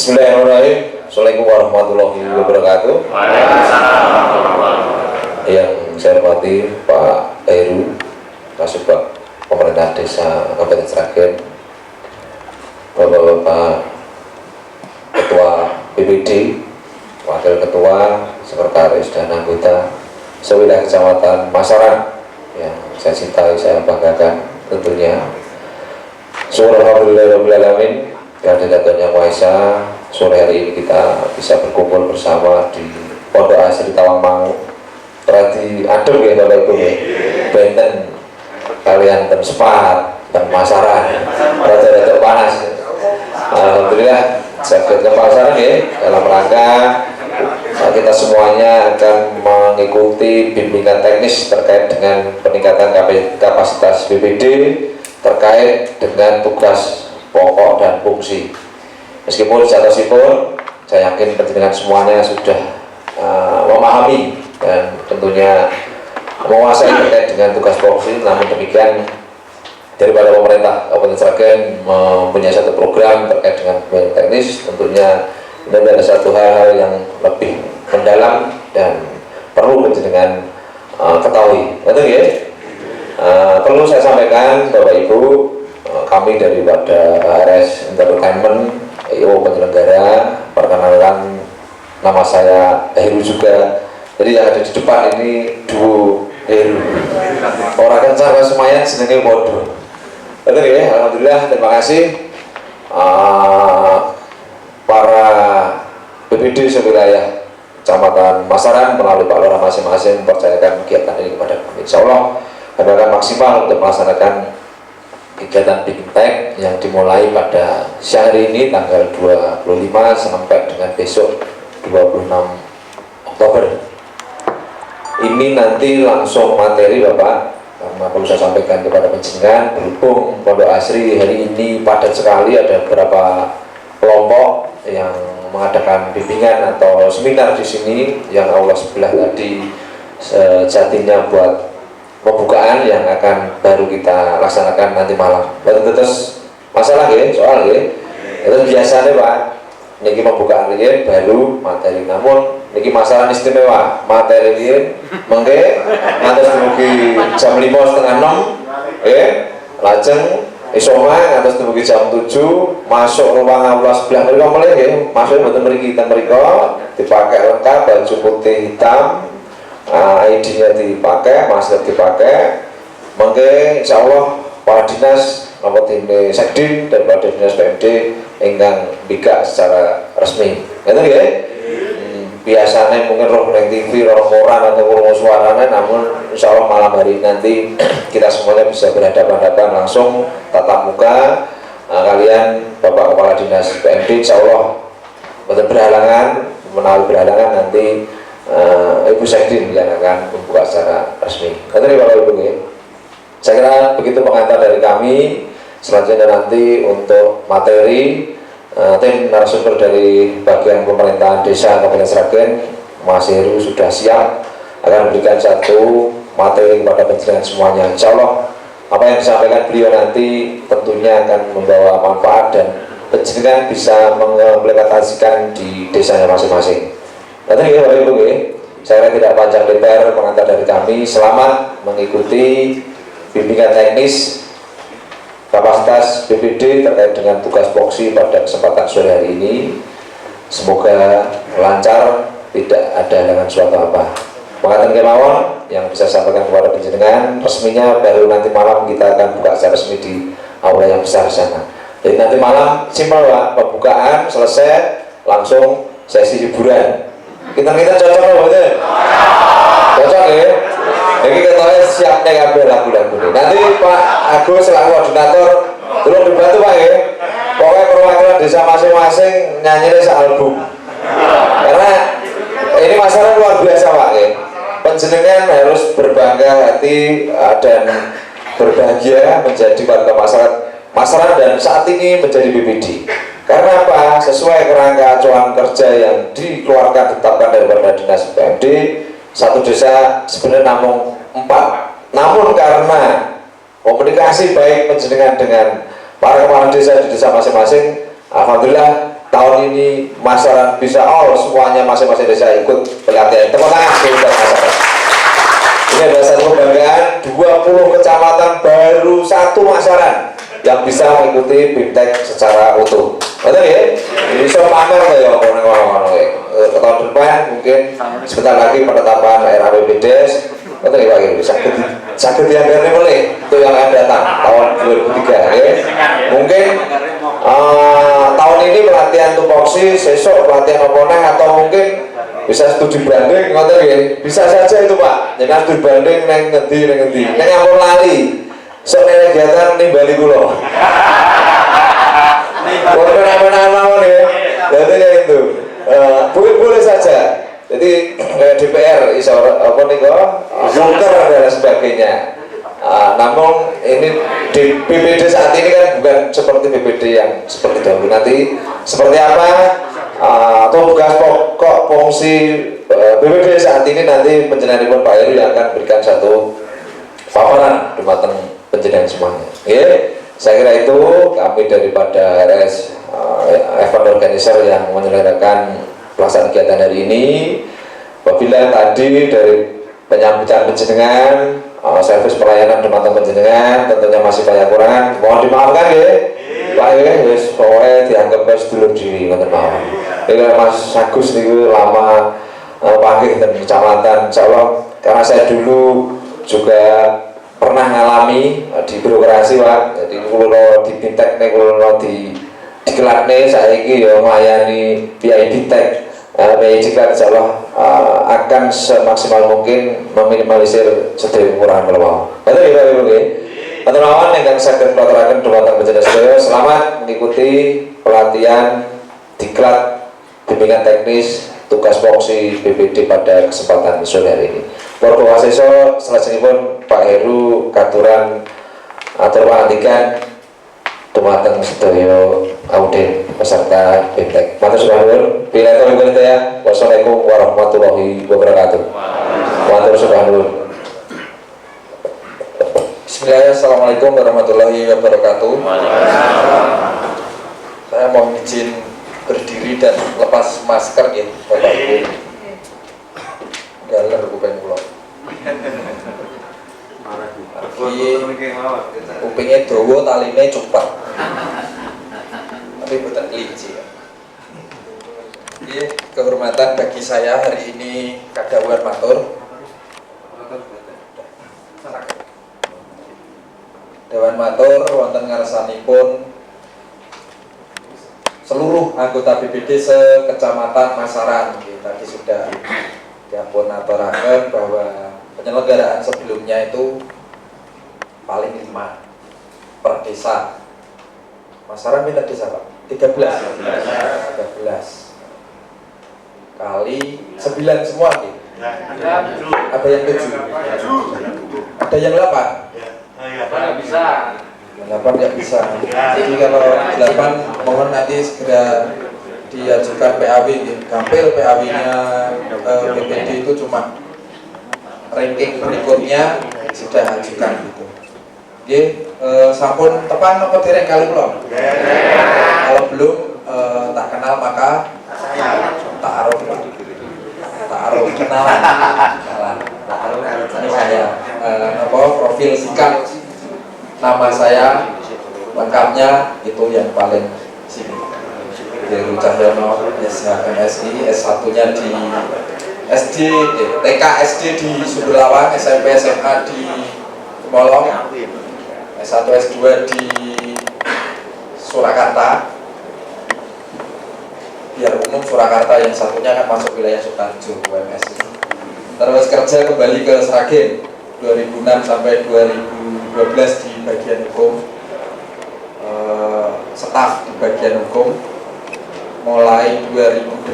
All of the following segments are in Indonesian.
Bismillahirrahmanirrahim. Assalamualaikum warahmatullahi wabarakatuh. Yang saya hormati Pak Heru, Kasubag Pemerintah Desa Kabupaten Sragen, Bapak-bapak Ketua BPD, Wakil Ketua, Sekretaris dan anggota sewilayah Kecamatan Masaran yang saya cintai, saya banggakan tentunya. Alhamdulillahirrahmanirrahim. Kehadiran Yang Maha Esa, sore hari ini kita bisa berkumpul bersama di Pondok Asri Tawangmangu. Berarti adem ya Bapak Ibu ya, benten kalian dan sepat dan Masaran, rada-rada panas. Alhamdulillah sakit ke Masaran ya, dalam rangka kita semuanya akan mengikuti bimbingan teknis terkait dengan peningkatan kapasitas BPD terkait dengan tugas pokok dan fungsi. Meskipun jatosipun, saya yakin penjenengan semuanya sudah memahami dan tentunya menguasai terkait dengan tugas fungsi. Namun demikian, daripada pemerintah Kabupaten Sragen mempunyai satu program terkait dengan teknis, tentunya ini adalah satu hal yang lebih mendalam dan perlu penjenengan ketahui. Betul ya? Perlu saya sampaikan Bapak Ibu, kami daripada ARS Entertainment penyelenggara, perkenalkan nama saya Heru juga. Jadi yang ada di depan ini duo Heru, orang kencang semuanya senengnya bodoh. Betul ya? Alhamdulillah, terima kasih para BPD sewilayah Kecamatan Masaran melalui Pak Lurah masing-masing mempercayakan kegiatan ini kepada kami. Insya Allah kami akan maksimal untuk melaksanakan kegiatan Big Tech yang dimulai pada siang hari ini tanggal 25 sampai dengan besok 26 Oktober. Ini nanti langsung materi Bapak, karena perlu saya sampaikan kepada penjenengan, berhubung Pondok Asri hari ini padat sekali, ada beberapa kelompok yang mengadakan bimbingan atau seminar di sini yang Allah sebelah tadi sejatinya buat pembukaan yang akan baru kita laksanakan nanti malam. Terus masalah ya, soal ya, itu biasanya Pak, niki pembukaan ini baru materi, namun niki masalah istimewa materi ini mengke nanti dumugi jam 5:30 ya, lajeng isoma ngantos dumugi jam 7 masuk ruang aula sebelah mriko mulai nggih, masuk mboten mriki ten mriko dipakai lengkap baju putih hitam, ID-nya dipakai, masker dipakai. Mungkin insya Allah para dinas nomor ini Sekdin dan para dinas PMD enggang bika secara resmi. Ngerti ya? Biasanya mungkin roh neng TV, roh koran atau kurung suaranya, namun insya Allah malam hari nanti kita semuanya bisa berhadapan-hadapan langsung tatap muka. Kalian Bapak Kepala Dinas PMD insya Allah betul berhalangan, menawi berhalangan nanti Ibu Sekdin yang akan membuka secara resmi. Nanti Bapak Ibu ya. Saya kira begitu pengantar dari kami. Selanjutnya nanti untuk materi tim narasumber dari bagian pemerintahan desa Kabupaten Sragen, Mas Heru sudah siap akan memberikan satu materi kepada penjenengan semuanya. Insya Allah apa yang disampaikan beliau nanti tentunya akan membawa manfaat dan penjenengan bisa mengimplementasikan di desanya masing-masing. Nanti ya Bapak Ibu ya, saya tidak panjang lebar pengantar dari kami. Selamat mengikuti bimbingan teknis kapasitas BPD terkait dengan tugas voksi pada kesempatan sore hari ini. Semoga lancar, tidak ada halangan suatu apa. Pengantar kemauan yang bisa sampaikan kepada penjenengan resminya baru nanti malam kita akan buka secara resmi di aula yang besar sana. Jadi nanti malam simpel Pak, pembukaan selesai langsung sesi hiburan. Kita cocok loh betul? Cocok ya? Jadi kita siap nih ngambil lagu-lagu ini. Nanti Pak Agus selaku koordinator tolong dibantu Pak ya. Pokoknya perwakilan desa masing-masing nyanyi sealbum. Karena ini masalah luar biasa Pak ya. Penjenengan harus berbangga hati dan berbahagia menjadi warga masyarakat dan saat ini menjadi BPD. Karena apa? Sesuai kerangka acuan kerja yang dikeluarkan ditetapkan dari Dinas PMD, satu desa sebenarnya namun 4. Namun karena komunikasi baik penjenengan dengan para kepala desa di desa masing-masing, alhamdulillah tahun ini masyarakat bisa semuanya masing-masing desa ikut pelatihan. Tepuk tangan untuk masyarakat. Ini adalah satu kebanggaan, 20 kecamatan baru satu masyarakat yang bisa mengikuti BIMTEK secara utuh. Betul ya? Ini so pamer ya orang-orang tahun depan mungkin sebentar lagi penetapan RAPBDes. Betul ya Pak Giri? Sakit dianggarnya boleh untuk yang akan datang tahun 2003 ya. Mungkin tahun ini pelatihan tupoksi, besok pelatihan oponeh atau mungkin bisa studi banding, ngoten nggih. Bisa saja itu Pak. Jangan studi banding neng ngendi. Neng ampun lali. Sok nek kegiatan nimbali kula. Boleh apa-apa mawon ya. Jadi itu. Boleh saja. Jadi DPR iso apa niku bunker dan sebagainya. Namun ini di BPD saat ini kan bukan seperti BPD yang seperti dahulu. Nanti seperti apa tugas pokok fungsi BPD saat ini nanti penjenenganipun Pak Heru yang akan berikan satu paparan dumateng penjenengan semuanya. Saya kira itu kami daripada RS event organizer yang menyelenggarakan pelaksanaan kegiatan hari ini. Apabila tadi dari penyambutan penjenengan, servis pelayanan dumateng penjenengan tentunya masih banyak kurang, mohon dimaafkan ya Pak ya, pokoknya dianggap sedulur diri ngoten mawon. Ini Mas Agus niku lama panggih dan kecamatan, insyaallah karena saya dulu juga pernah ngalami di birokrasi Pak. Jadi kula di BIMTEK kula dikelatne saiki ya melayani BIMTEK. Jika insyaallah akan semaksimal mungkin meminimalisir sedaya kekurangan melawan. Betul ya Bapak Ibu ya. Teman-teman yang saged pelatihan dumateng penjenengan sedaya selamat mengikuti pelatihan diklat bimbingan teknis tugas fungsi BPD pada kesempatan sore hari ini. Para mahasiswa selesaiipun Pak Heru katuran atur pangandikan dumateng sedaya audien peserta BIMTEK. Matur suwun. Bila taufiq hidayah. Wassalamualaikum warahmatullahi wabarakatuh. Matur suwun. Bismillahirrahmanirrahim. Assalamualaikum warahmatullahi wabarakatuh. Saya mau izin berdiri dan lepas masker ya, Bapak Ibu. Galer kuping kula. Kupingnya dawa, taline cupet. Tapi bukan kelinci ya. Kehormatan bagi saya hari ini kadhawuhan matur. Dewan matur wonten ngarsanipun seluruh anggota BPD sekecamatan Masaran. Tadi sudah diapun aturaken bahwa penyelenggaraan sebelumnya itu paling 5 per desa. Masaran pindah desa Pak? 13 kali 9 semua gitu. Ada yang 7? Ada yang 8? Nggak bisa. 8 nggak bisa. Jadi kalau 8 mohon nanti segera diajukan PAW gitu. Gampil PAW-nya BPD itu cuma ranking berikutnya sudah ajukan gitu. Oke, sampun tepan apa dereng kali belum? Kalau belum tak kenal maka ta'aruf kenalan. Ini saya profil singkat nama saya lengkapnya itu yang paling sini. Heru Cahyono SHMSI, S1-nya di TK SD di Sumberlawang, SMP SMA di Molong, S1 S2 di Surakarta. Biar umum Surakarta, yang satunya kan masuk wilayah Sukarjo UMS. Terus kerja kembali ke Sragen 2006 sampai 2012 di bagian hukum, staf di bagian hukum. Mulai 2008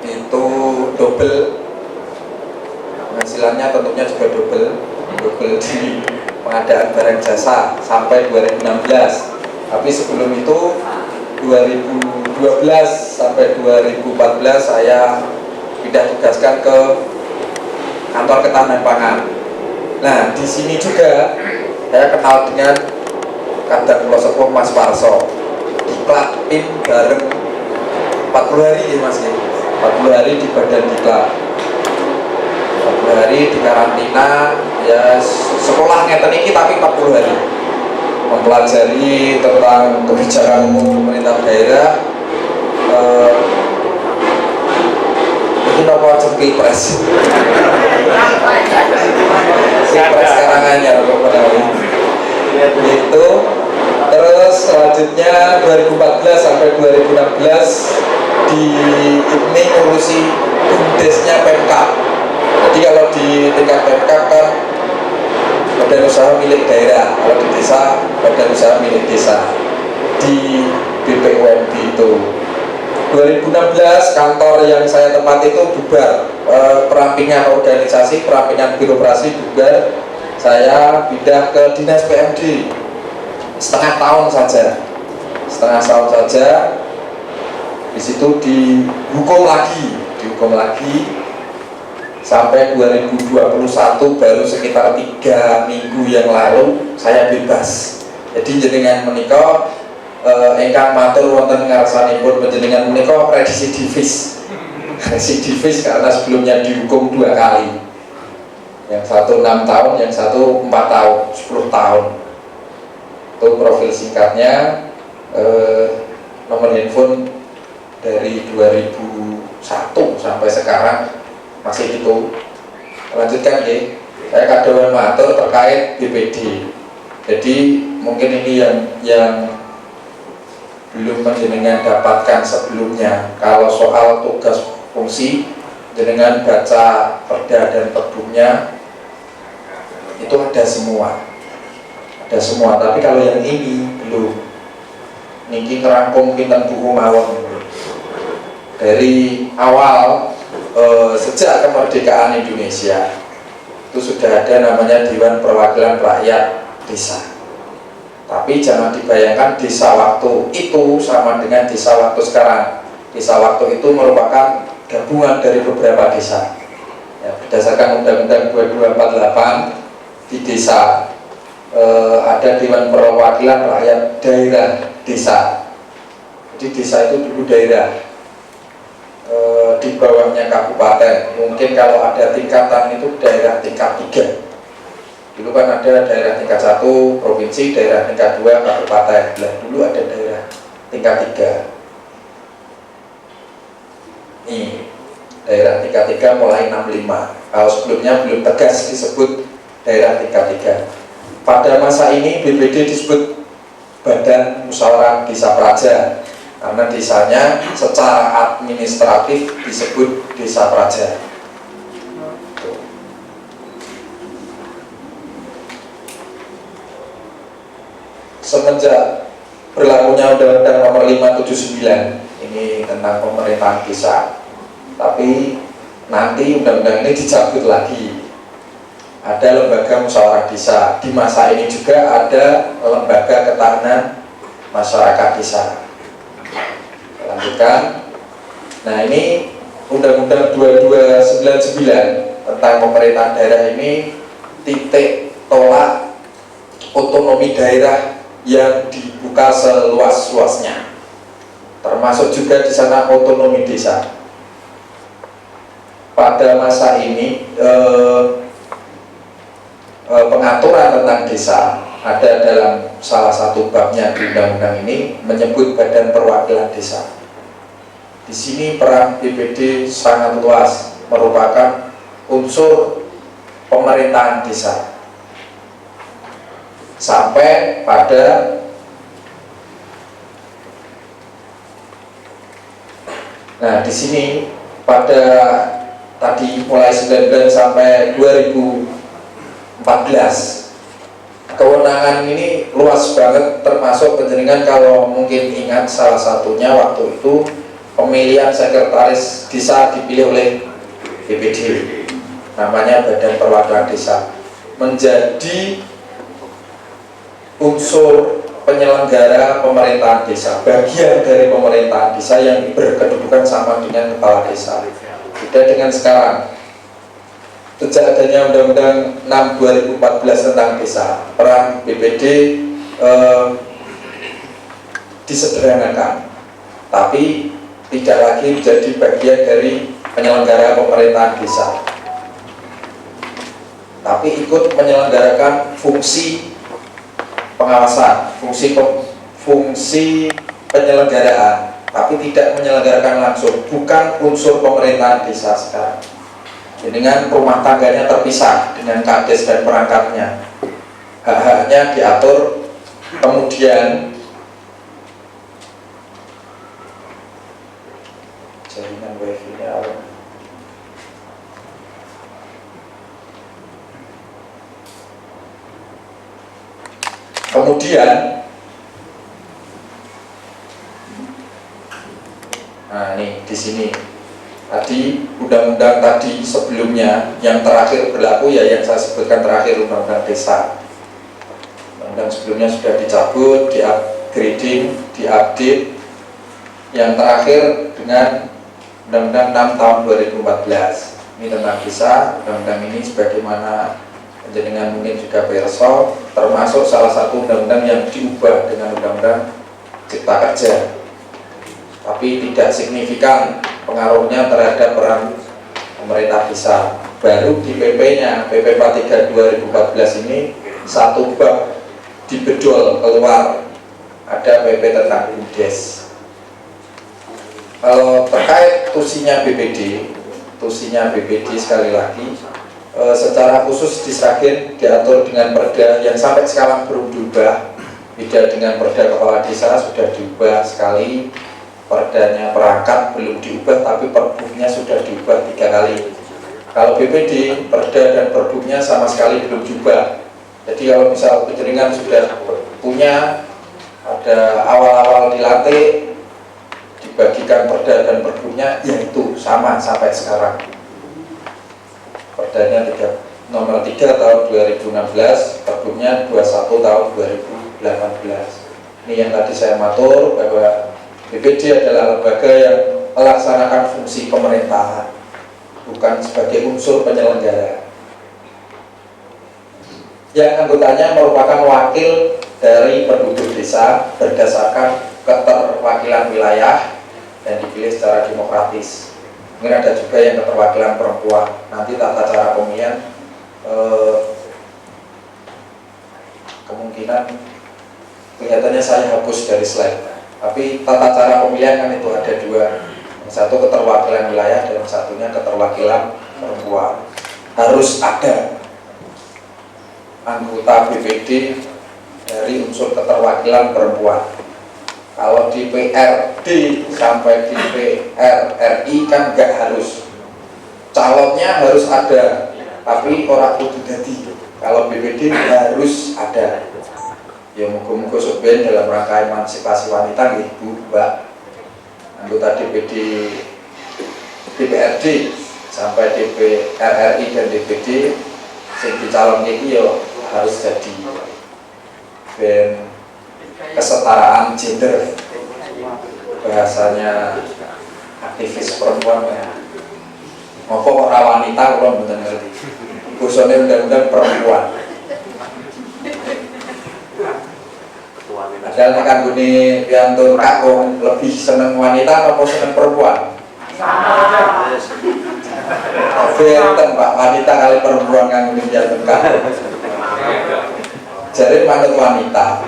itu double penghasilannya, tentunya juga double di pengadaan barang jasa sampai 2016. Tapi sebelum itu 2012 sampai 2014 saya pindah tugaskan ke kantor ketahanan pangan. Nah, di sini juga saya kenal dengan Kadang Kula Sepuh Mas Parso. diklat PIN bareng 40 hari ya Mas ya, 40 hari di badan diklat, 40 hari di karantina ya, sekolah ngeten iki tapi 40 hari mempelajari tentang kebijakan umum pemerintah daerah. Ini apa pilpres? Pilpres Karanganyar itu. Terus selanjutnya 2014 sampai 2016 di ini ngurusi BUMDesnya Pemkab. Jadi kalau di tingkat Pemkab kan badan usaha milik daerah, kalau di desa badan usaha milik desa, di BPUMD itu. 2016 kantor yang saya tempati itu bubar, perampingan organisasi, perampingan birokrasi bubar. Saya pindah ke dinas PMD setengah tahun saja, di situ dihukum lagi sampai 2021, baru sekitar 3 minggu yang lalu saya bebas. Jadi jenengan menika ingkang matur wonten ngarsanipun panjenengan menika residivis karena sebelumnya dihukum 2 kali, yang satu 6 tahun, yang satu 4 tahun, 10 tahun. Itu profil singkatnya. Nomor handphone dari 2001 sampai sekarang masih itu. Lanjutkan ya, saya kadoan matur terkait BPD. Jadi mungkin ini yang belum jenengan dapatkan sebelumnya. Kalau soal tugas fungsi, jenengan baca perda dan perbumnya itu ada semua, tapi kalau yang ini belum. Niki kerangkum pinten buku mawon dari awal. Sejak kemerdekaan Indonesia itu sudah ada namanya Dewan Perwakilan Rakyat Desa. Tapi jangan dibayangkan desa waktu itu sama dengan desa waktu sekarang. Desa waktu itu merupakan gabungan dari beberapa desa ya, berdasarkan Undang-Undang 2248 di desa ada Dewan Perwakilan Rakyat Daerah Desa. Jadi desa itu dulu daerah, di bawahnya kabupaten. Mungkin kalau ada tingkatan itu daerah tingkat 3. Dulu kan ada daerah tingkat 1 provinsi, daerah tingkat 2 kabupaten. Dulu ada daerah tingkat 3. Nih, daerah tingkat 3 mulai 65. Kalau sebelumnya belum tegas disebut daerah tingkat 3. Pada masa ini BPD disebut Badan Musyawarah Desa Praja, karena desanya secara administratif disebut Desa Praja. Semenjak berlakunya Undang-Undang Nomor 579 ini tentang pemerintahan desa, tapi nanti undang-undang ini dicabut lagi. Ada lembaga musyawarah desa. Di masa ini juga ada lembaga ketahanan masyarakat desa. Lanjutkan. Nah, ini Undang-Undang 2299 tentang pemerintahan daerah ini titik tolak otonomi daerah yang dibuka seluas-luasnya, termasuk juga di sana otonomi desa. Pada masa ini pengaturan tentang desa ada dalam salah satu babnya di undang-undang ini menyebut Badan Perwakilan Desa. Di sini peran BPD sangat luas, merupakan unsur pemerintahan desa. Sampai pada di sini pada tadi mulai 19 sampai 2014 kewenangan ini luas banget, termasuk penjaringan. Kalau mungkin ingat, salah satunya waktu itu pemilihan sekretaris desa dipilih oleh BPD, namanya Badan Perwakilan Desa, menjadi unsur penyelenggara pemerintahan desa, bagian dari pemerintahan desa yang berkedudukan sama dengan kepala desa. Beda dengan sekarang. Sejak adanya Undang-Undang 6 2014 tentang desa, peran BPD disederhanakan, tapi tidak lagi menjadi bagian dari penyelenggara pemerintahan desa, tapi ikut menyelenggarakan fungsi pengawasan, fungsi penyelenggaraan, tapi tidak menyelenggarakan langsung, bukan unsur pemerintahan desa sekarang. Dengan rumah tangganya terpisah dengan kades dan perangkatnya, hak-haknya diatur, kemudian jaringan wifi-nya kemudian nah ini di sini tadi undang-undang tadi sebelumnya yang terakhir berlaku ya yang saya sebutkan terakhir, undang-undang desa. Undang sebelumnya sudah dicabut, di-upgrading, di-update. Yang terakhir dengan Undang-Undang 6 tahun 2014. Ini tentang desa. Undang-undang ini sebagaimana panjenengan mungkin juga perso, termasuk salah satu undang-undang yang diubah dengan Undang-Undang Cipta Kerja, tapi tidak signifikan pengaruhnya terhadap peran pemerintah desa. Baru di PP-nya, PP 43 2014 ini satu bab dibedol keluar, ada PP tentang BUMDes. Kalau terkait tusinya BPD sekali lagi secara khusus di Sragen diatur dengan perda yang sampai sekarang belum diubah. Beda dengan perda kepala desa sudah diubah sekali, perdanya perangkat belum diubah, tapi perbuknya sudah diubah 3 kali. Kalau BPD, perda dan perbuknya sama sekali belum diubah. Jadi kalau misal penjaringan sudah punya, ada awal-awal dilantik, dibagikan perda dan perbuknya, yaitu sama sampai sekarang. Perdanya nomor 3 tahun 2016, perbuknya 21 tahun 2018. Ini yang tadi saya matur bahwa BPD adalah lembaga yang melaksanakan fungsi pemerintahan, bukan sebagai unsur penyelenggara. Yang anggotanya merupakan wakil dari penduduk desa berdasarkan keterwakilan wilayah dan dipilih secara demokratis. Mungkin ada juga yang keterwakilan perempuan. Nanti tata cara pemilihan kemungkinan kelihatannya saya hapus dari slide. Tapi tata cara pemilihan kan itu ada 2, yang satu keterwakilan wilayah dan yang satunya keterwakilan perempuan. Harus ada anggota BPD dari unsur keterwakilan perempuan. Kalau di PRD sampai di PRRI kan nggak harus, calonnya harus ada, tapi orang kudu dadi. Kalau BPD harus ada. Ya muga-muga soben dalam rangka emansipasi wanita nggih Bu, Mbak, anggota DPRD sampai DPRRI dan DPD sing dicalon iki ya harus jadi ben kesetaraan gender, bahasanya aktivis perempuan ya. Ngopo kok ora wanita kula mboten ngerti. Bosone undang-undang perempuan. Padahal nek kanggone piantun kakung lebih seneng wanita apa seneng perempuan? Benten Pak, wanita kali perempuan kanggone piantun kakung. Jadi manut wanita.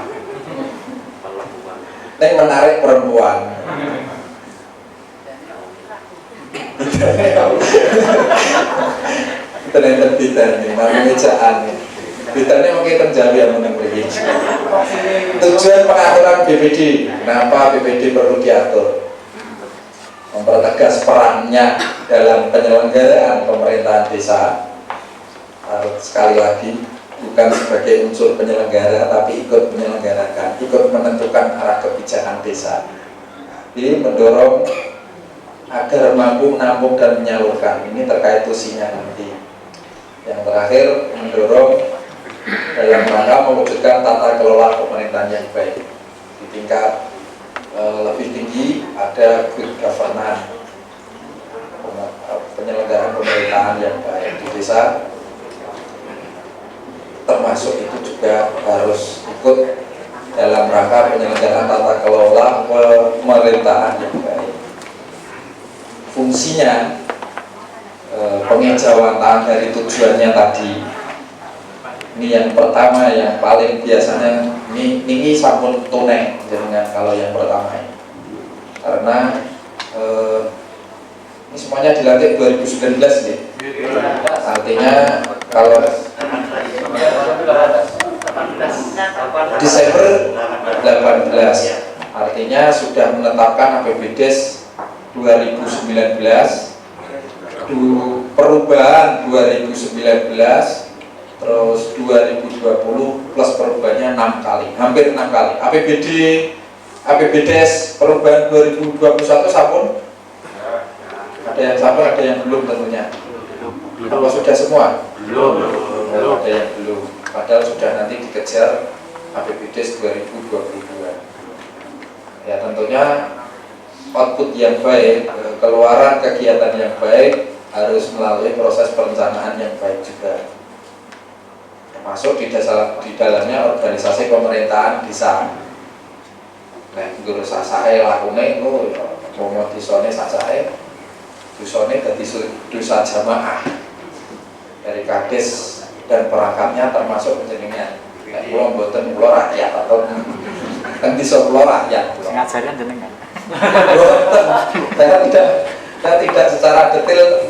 Nek menarik perempuan. Ternyata bidane, namanya ejaan. Bidane mungkin terjadi yang menang begini. Tujuan pengaturan BPD, kenapa BPD perlu diatur? Mempertegas perannya dalam penyelenggaraan pemerintahan desa. Sekali lagi, bukan sebagai unsur penyelenggara, tapi ikut menyelenggarakan, ikut menentukan arah kebijakan desa. Ini mendorong agar mampu menampung dan menyalurkan. Ini terkait tusinya nanti. Yang terakhir, mendorong dalam rangka mewujudkan tata kelola pemerintahan yang baik. Di tingkat lebih tinggi ada good governance, penyelenggaraan pemerintahan yang baik di desa. Termasuk itu juga harus ikut dalam rangka penyelenggaraan tata kelola pemerintahan yang baik. Fungsinya pengejauhan dari tujuannya tadi. Ini yang pertama, yang paling biasanya ini sampun tunai dengan kalau yang pertama ini. Karena ini semuanya dilantik 2019 nih. Artinya kalau Desember 18, artinya sudah menetapkan APBDes 2019, perubahan 2019, terus 2020 plus perubahannya 6 kali, hampir 6 kali. APBDes perubahan 2021 sampun? Ada yang sampun, ada yang belum tentunya. Apa sudah semua? Belum. Ada yang belum. Padahal sudah nanti dikejar APBDes 2022. Ya tentunya output yang baik, keluaran kegiatan yang baik harus melalui proses perencanaan yang baik juga. Termasuk di dalamnya organisasi pemerintahan desa. Nah, guru sasae lakune itu mau disone sasae, dusone dadi dusa jamaah dari kades dan perangkatnya termasuk penjenengan. Nek kula mboten kula rakyat atau kan disa kula rakyat. Ngajarin jenengan. Saya tidak secara detail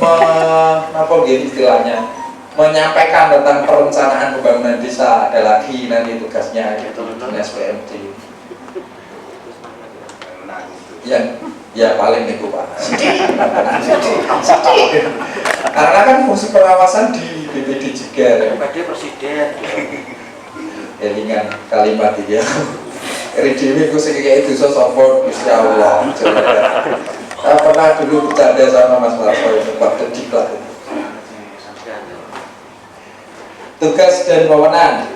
istilahnya menyampaikan tentang perencanaan pembangunan desa. Ada lagi nanti tugasnya gitu SPMD. Yang ya paling itu Pak. Karena kan fungsi pengawasan di BPD juga. BPD presiden. Elingan kalimat dia. Dewi ku sing kayak itu sosok Gusti Allah. Saya pernah dulu bercanda sama Mas Marso itu waktu diklat. Tugas dan wewenang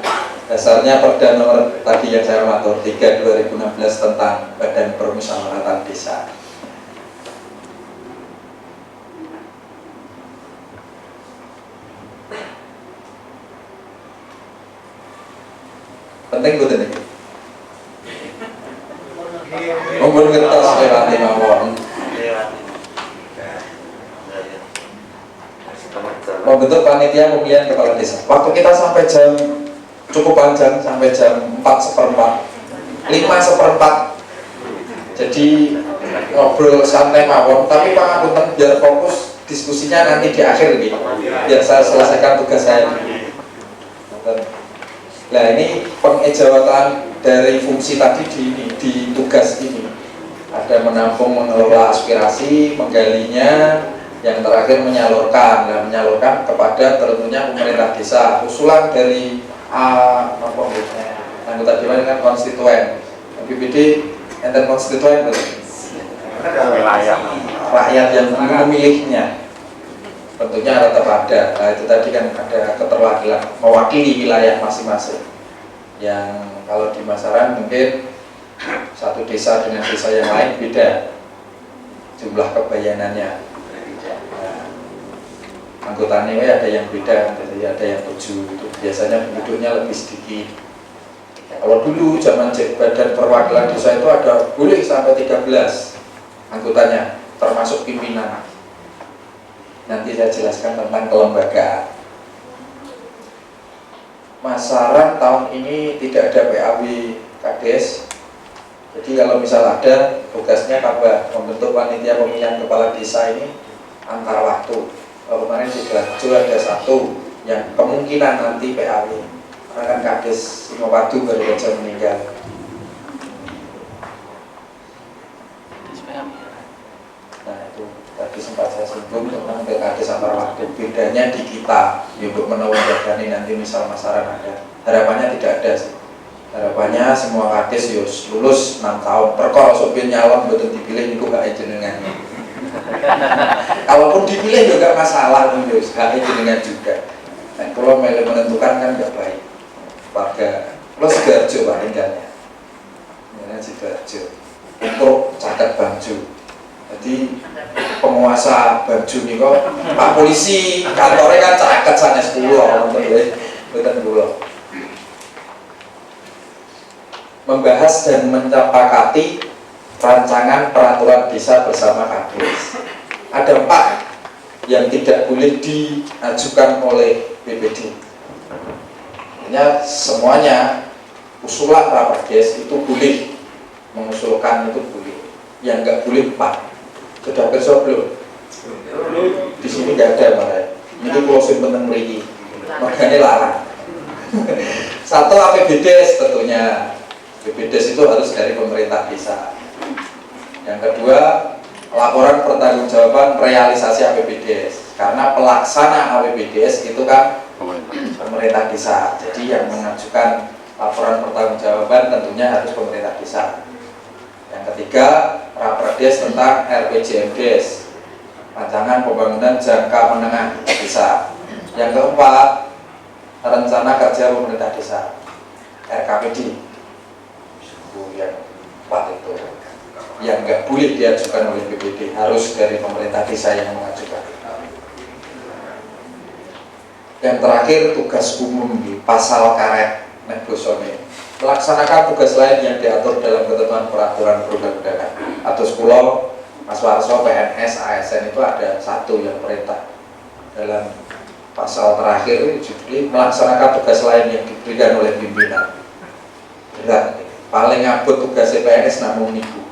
dasarnya Perda nomor tadi yang saya matur 3 2016 tentang Badan Permusyawaratan Desa. Penting betul nih. Mumpun ngetos lewat mawon. Membentuk panitia pemilihan kepala desa. Waktu kita sampai jam cukup panjang, sampai jam 4:15, 5:15. Jadi ngobrol santai mawon. Tapi pangapunten biar fokus diskusinya nanti di akhir gitu. Biar saya selesaikan tugas saya. Nah ini pengejawatan dari fungsi tadi di tugas ini. Ada menampung, mengelola aspirasi, menggalinya, yang terakhir menyalurkan. Nah, menyalurkan kepada tentunya pemerintah desa. Usulan dari anggota dewan kan konstituen. BPD enten konstituen rakyat yang memilihnya. Tentunya tetap ada. Nah, itu tadi kan ada keterwakilan mewakili wilayah masing-masing. Yang kalau di Masaran mungkin satu desa dengan desa yang lain beda jumlah kebayanannya. Nah, anggotanya ada yang beda, ada yang 7 itu biasanya penduduknya lebih sedikit. Kalau dulu zaman Badan Perwakilan Desa itu ada boleh sampai 13 anggotanya termasuk pimpinan. Nanti saya jelaskan tentang kelembagaan. Masaran tahun ini tidak ada PAW Kades. Jadi kalau misal ada, tugasnya tambah membentuk panitia pemilihan kepala desa ini antar waktu. Kalau kemarin di Glasgow ada 1 yang kemungkinan nanti PAW. Karena kan Kades Singowadu baru saja meninggal. Nah itu tadi sempat saya singgung tentang Kades antar waktu. Bedanya di kita, ya untuk menawan jagani nanti misal Masaran ada. Harapannya tidak ada sih. Harapannya semua kades yus lulus 6 tahun. Perkara sopir nyalon betul dipilih itu gak jenengan. Kalaupun dipilih juga masalah yus gak jenengan juga. Nah, kalau milih menentukan kan gak baik. Warga plus Sidoarjo Pak tinggalnya. Ini Sidoarjo. Untuk catat Bangju. Jadi penguasa Bangju nih kok Pak Polisi kantornya kan caket sana 10 betul. membahas dan menyepakati rancangan peraturan desa bersama Kades. Ada 4 yang tidak boleh diajukan oleh BPD. Artinya semuanya usulan Raperdes itu boleh, mengusulkan itu boleh. Yang nggak boleh 4. Sudah besok belum? Di sini nggak ada malah. Ini closing penting lagi. Makanya larang. 1 APBDes tentunya. APBDes itu harus dari pemerintah desa. Yang kedua, laporan pertanggungjawaban realisasi APBDes. Karena pelaksana APBDes itu kan pemerintah desa. Jadi yang mengajukan laporan pertanggungjawaban tentunya harus pemerintah desa. Yang ketiga, Raperdes tentang RPJMDes, rancangan pembangunan jangka menengah desa. Yang keempat, rencana kerja pemerintah desa, RKPD. Yang 4 itu yang nggak boleh diajukan oleh BPD, harus dari pemerintah desa yang mengajukan. Yang terakhir, tugas umum di pasal karet negosiasi, melaksanakan tugas lain yang diatur dalam ketentuan peraturan perundang-undangan. Atau sekolah, Mas Warso, PNS, ASN itu ada 1 yang perintah. Dalam pasal terakhir judulnya melaksanakan tugas lain yang diberikan oleh pimpinan. Berat, paling abot tugas PNS namun niku.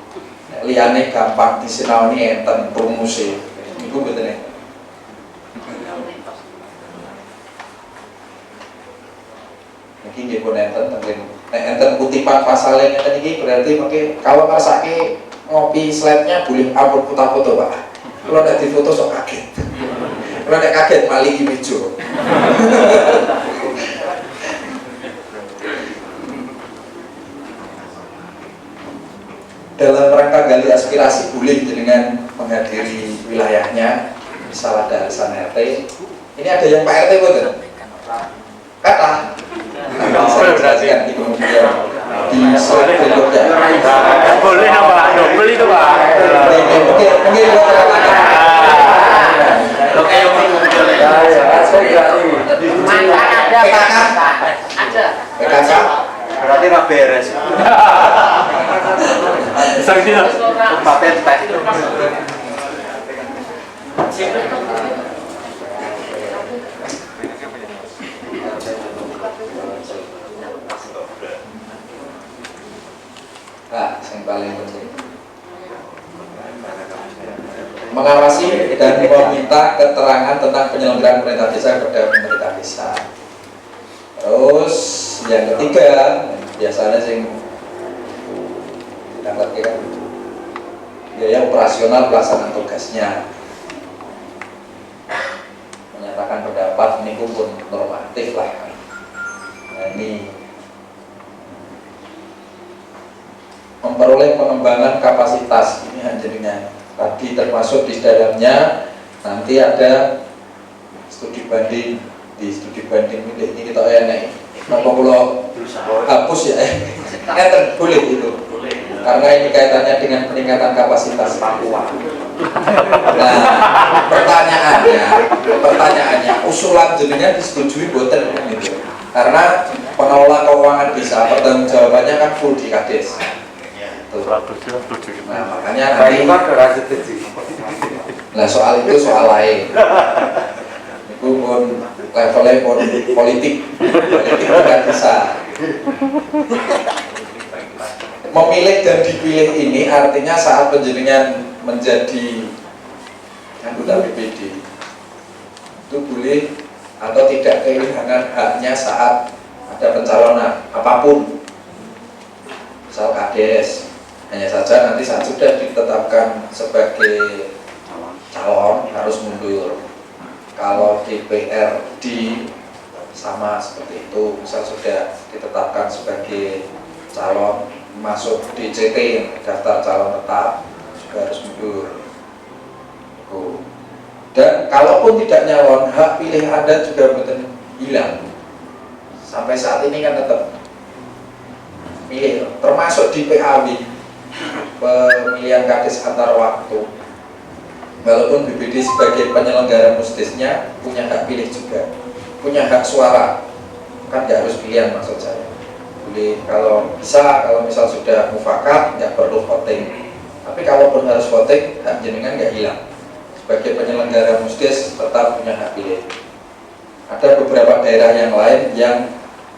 Liane gampang disinaoni enten promosi. Niku mboten enten. Iki nggih pun enten tenggen. Nek enten kutipan pasal ngeten iki berarti mungkin kalau ngrasake ngopi slide-nya boleh upload foto-foto, Pak. Kalau nek difoto sok kaget. Kalau nek kaget mali ijo. Dalam rangka gali aspirasi boleh dengan menghadiri wilayahnya, misal ada arisan RT. Ini ada yang Pak RT betul? Kata. Saya perhatikan di kemudian di slide berikutnya. Boleh nambah double itu Pak. Mungkin Oke, yang boleh. Ada PKK. Ada. PKK. Berarti nggak beres. Sanksinya paten teh. Nah, yang paling penting mengawasi dan meminta keterangan tentang penyelenggaraan pemerintah desa kepada pemerintah desa. Terus yang ketiga, biasanya sing kita ngerti kan biaya operasional pelaksanaan tugasnya, menyatakan pendapat ini pun normatif lah. Nah, ini memperoleh pengembangan kapasitas, ini hanya tadi termasuk di dalamnya nanti ada studi banding. Di studi banding ini kita enak kenapa kalau hapus ya boleh itu karena ini kaitannya dengan peningkatan kapasitas Papua. Nah pertanyaannya usulan jenengan disetujui boten gitu. Karena pengelola keuangan desa pertanggungjawabannya kan full di Kades. Nah makanya nanti nah soal itu soal lain itu pun levelnya pun politik bukan bisa. Memilih dan dipilih ini artinya saat penjenengan menjadi anggota BPD itu boleh atau tidak kehilangan haknya saat ada pencalonan apapun, misal Kades. Hanya saja nanti saat sudah ditetapkan sebagai calon harus mundur. Kalau DPRD sama seperti itu, misal sudah ditetapkan sebagai calon masuk DCT daftar calon tetap juga harus mundur. Dan kalaupun tidak nyalon, hak pilih Anda juga betul hilang. Sampai saat ini kan tetap pilih, termasuk di PAW pemilihan Kades antar waktu. Walaupun BPD sebagai penyelenggara musdisnya punya hak pilih juga, punya hak suara, kan nggak harus pilihan maksud saya. boleh, kalau bisa, kalau misal sudah mufakat nggak perlu voting. Tapi kalaupun harus voting, hak jenengan nggak hilang. Sebagai penyelenggara musdes tetap punya hak pilih. Ada beberapa daerah yang lain yang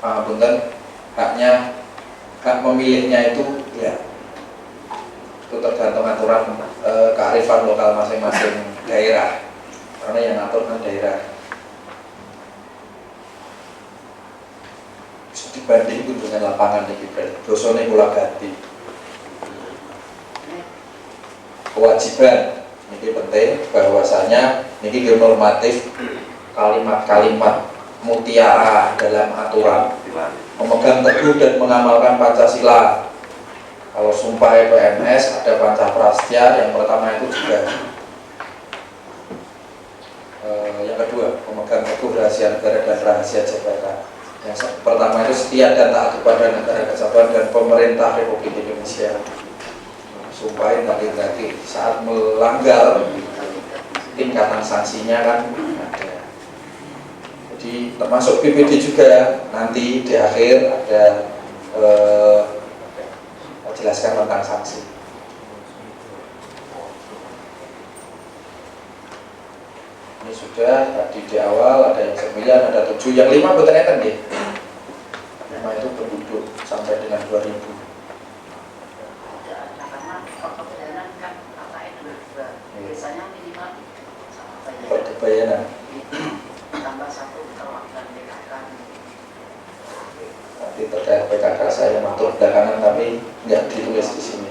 punten hak memilihnya itu ya itu tergantung aturan kearifan lokal masing-masing daerah, karena yang ngatur kan daerah. Dibanding dengan lapangan ini dosone kula ganti kewajiban ini penting bahwasanya ini normatif kalimat-kalimat mutiara dalam aturan memegang teguh dan mengamalkan Pancasila. Kalau sumpah PNS ada Pancaprastia, yang pertama itu juga yang kedua memegang teguh rahasia negara dan rahasia jabatan. Yang pertama itu setia dan taat kepada negara kesatuan dan pemerintah Republik Indonesia. Sumpahin lagi saat melanggar tingkatan sanksinya kan ada. Jadi termasuk BPD juga nanti di akhir ada jelaskan tentang sanksi. Ini sudah tadi di awal ada yang 9, ada 7, yang 5 betul enten nggih. 5 itu penduduk sampai dengan 2000. Biasanya minimal Perkebayanan. tambah 1 perwakilan PKK. Nanti terkait PKK saya matur belakangan tapi nggak ditulis di sini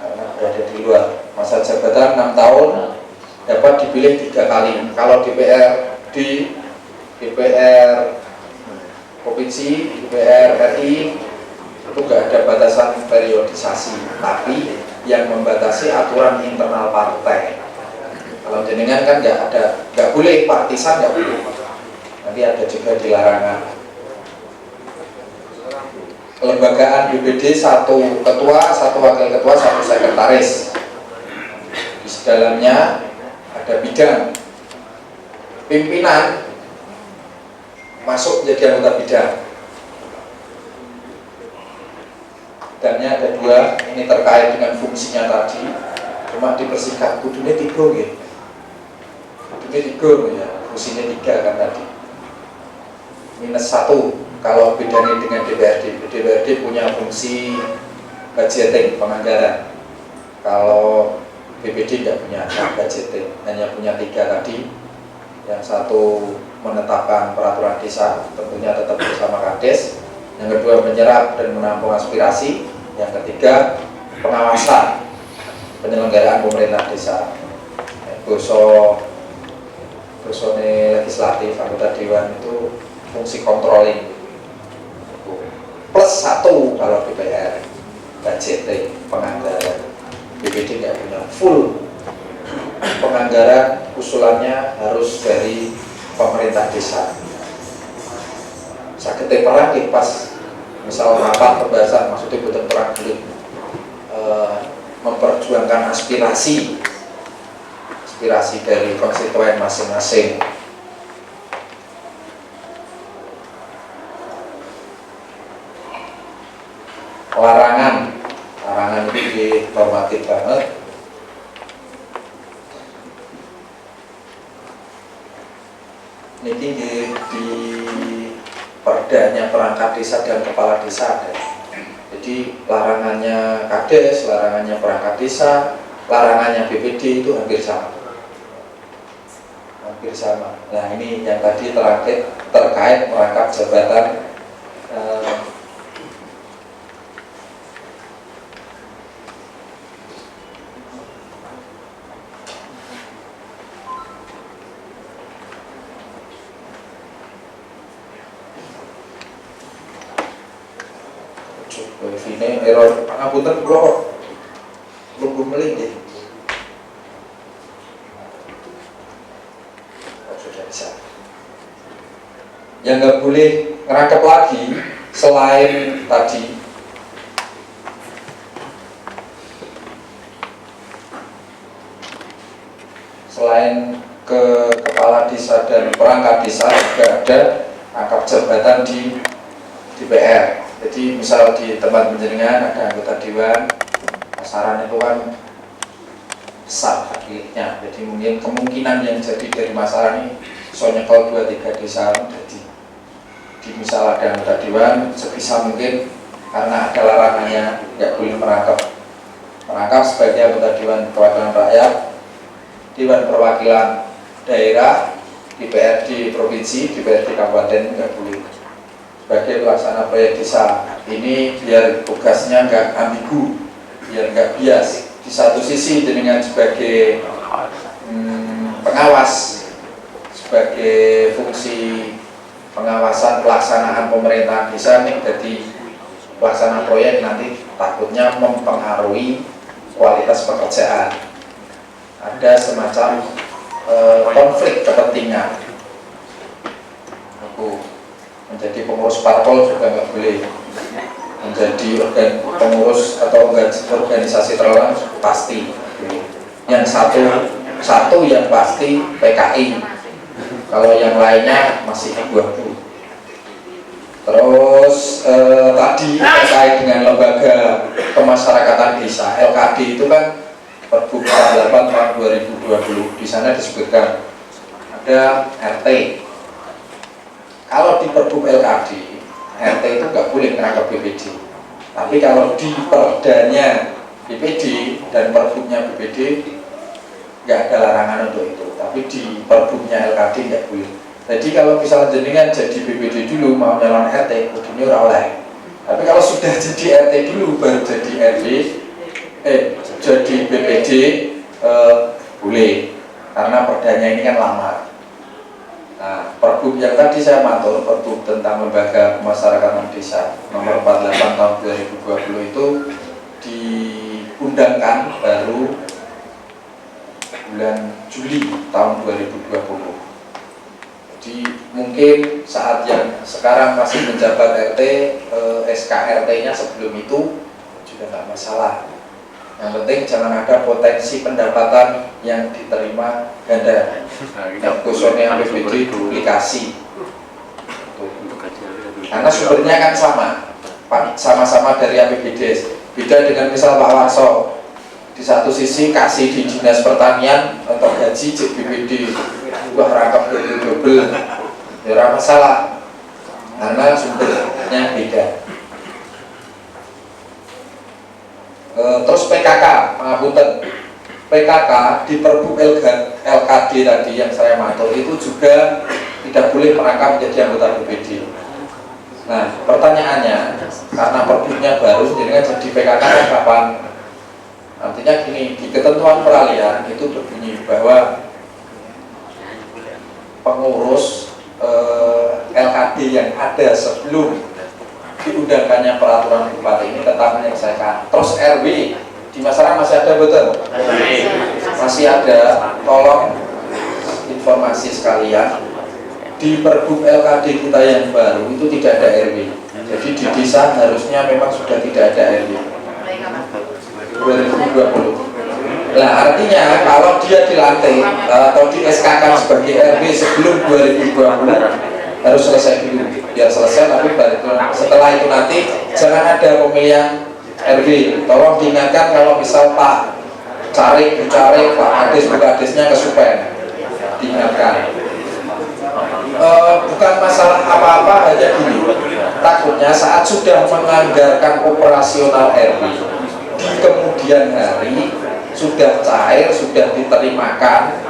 karena berada di luar. Masa jabatan 6 tahun dapat dipilih 3 kali. Kalau di DPR provinsi, DPR RI itu nggak ada batasan periodisasi, tapi yang membatasi aturan internal partai. Kalau jenengan kan nggak boleh partisan, nggak boleh. Nanti ada juga di larangan. Kelembagaan BPD 1 ketua, 1 wakil ketua, 1 sekretaris. Di dalamnya ada bidang pimpinan masuk menjadi anggota bidang. Bidangnya ada 2, ini terkait dengan fungsinya tadi. Cuma dipersingkat kudunya 3 gitu. Kudunya 3 ya, fungsinya 3 kan tadi. -1 kalau bedanya dengan DPRD. DPRD punya fungsi budgeting, penganggaran. Kalau BPD tidak punya budgeting, hanya punya 3 tadi. Yang 1 menetapkan peraturan desa, tentunya tetap bersama Kades. Yang kedua menyerap dan menampung aspirasi. Yang ketiga pengawasan penyelenggaraan pemerintah desa. Bosone legislatif, anggota dewan itu fungsi controlling. Plus 1 kalau DPR budgeting, penganggaran. BPD tidak punya full penganggaran, usulannya harus dari pemerintah desa. Sakit perang pas misal rapat pembahasan, maksudnya bukan perang dulu, memperjuangkan aspirasi dari konstituen masing-masing. Larangan itu dihormati banget. Ini di perdanya perangkat desa dan kepala desa ada. Jadi larangannya Kades, larangannya perangkat desa, larangannya BPD itu hampir sama. Nah ini yang tadi terkait merangkap jabatan ini error pangapunten kula belum melih nggih. Sudah bisa. Yang nggak boleh ngerangkap lagi selain tadi ke kepala desa dan perangkat desa juga ada rangkap jabatan di DPR. Jadi misal di tempat penjaringan ada anggota dewan, pasaran itu kan besar hakikatnya. Jadi mungkin kemungkinan yang jadi dari masalah ini soalnya kalau 2-3 desa jadi di misal ada anggota dewan sebisa mungkin karena ada larangannya nggak boleh merangkap sebagai anggota dewan perwakilan rakyat, dewan perwakilan daerah, DPRD provinsi, DPRD kabupaten nggak boleh sebagai pelaksana proyek desa. Ini biar tugasnya nggak ambigu, biar nggak bias. Di satu sisi dengan sebagai pengawas, sebagai fungsi pengawasan pelaksanaan pemerintahan desa ini, jadi pelaksana proyek nanti takutnya mempengaruhi kualitas pekerjaan. Ada semacam konflik kepentingan. Aku menjadi pengurus parpol juga nggak boleh, menjadi pengurus atau organisasi terlarang pasti. Yang satu yang pasti PKI, kalau yang lainnya masih abu-abu. Terus tadi terkait dengan lembaga pemasyarakatan desa LKD itu kan Pergub 8 tahun 2020, di sana disebutkan ada RT. Kalau di Pergub LKD, RT itu nggak boleh menangkap BPD. Tapi kalau di perdanya BPD dan Pergubnya BPD nggak ada larangan untuk itu. Tapi di Pergubnya LKD nggak boleh. Jadi kalau misalnya jenengan jadi BPD dulu mau nyalon RT, kudunya ora oleh. Tapi kalau sudah jadi RT dulu baru jadi RW, jadi BPD boleh, karena perdanya ini kan lama. Nah, Pergub yang tadi saya matur, Pergub tentang lembaga pemasyarakatan desa nomor 48 tahun 2020 itu diundangkan baru bulan Juli tahun 2020. Jadi mungkin saat yang sekarang masih menjabat RT, SKRT-nya sebelum itu juga nggak masalah. Yang penting jangan ada potensi pendapatan yang diterima ganda. Yang khususnya BPD duplikasi. Karena sumbernya kan sama-sama dari APBD. Beda dengan misal Pak Warso, di satu sisi kasih di dinas pertanian atau gaji BPD, wah rangkap double, ya masalah. Karena sumbernya beda. Terus PKK, pengapunten, PKK di Pergub LKD tadi yang saya matur itu juga tidak boleh merangkap menjadi anggota BPD. Nah, pertanyaannya, karena Pergubnya baru, jadi jadi PKK kapan? Artinya gini, di ketentuan peralihan itu berbunyi bahwa pengurus LKD yang ada sebelum diundangkannya peraturan bupati ini tetap menyelesaikan. Terus RW di masyarakat masih ada betul? Masih ada. Tolong informasi sekalian, di Pergub LKD kita yang baru itu tidak ada RW. Jadi di desa harusnya memang sudah tidak ada RW 2020. Nah artinya kalau dia dilantik atau di SK kan sebagai RW sebelum 2020 harus selesai dulu, biar selesai. Tapi setelah itu nanti jangan ada pemilihan RW. Tolong diingatkan kalau misal Pak Carik, Pak Kades, Bu Kadesnya kesupen, diingatkan. Bukan masalah apa-apa, hanya gini, takutnya saat sudah menganggarkan operasional RW di kemudian hari sudah cair, sudah diterimakan.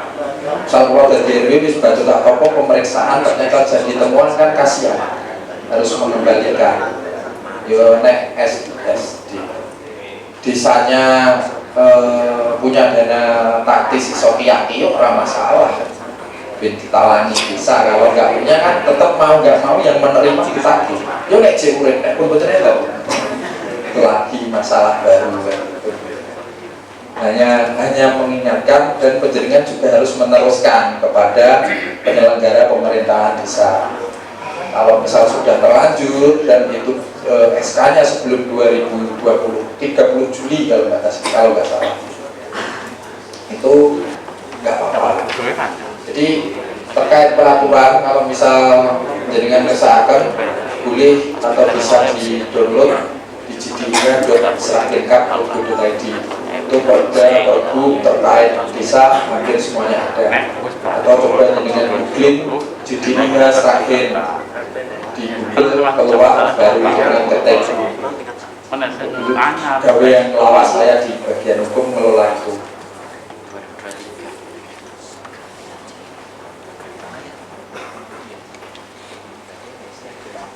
Misal keluar dari RW bis batu tak topo pemeriksaan ternyata jadi temuan, kan kasihan, harus mengembalikan. Yo nek SD desanya punya dana taktis iso kiyaki yo ora masalah, ben ditalangi bisa. Kalau nggak punya kan tetap mau nggak mau yang menerima ditagih. Yo nek cek urip nek pun betulnya lho itu lagi masalah baru. Hanya mengingatkan, dan penjaringan juga harus meneruskan kepada penyelenggara pemerintahan desa. Kalau misal sudah terlanjur dan itu SK-nya sebelum 2020 30 Juli kalau nggak salah, itu nggak apa-apa. Jadi terkait peraturan, kalau misal penjaringan mengesahkan boleh atau bisa di-download di jdinya.seragenkap.id. Itu pergub terkait desa hampir semuanya ada. Atau coba dengan googling jdinya Sragen di Google keluar baru dengan ketik. Gawe yang lawas saya di bagian hukum ngelola itu.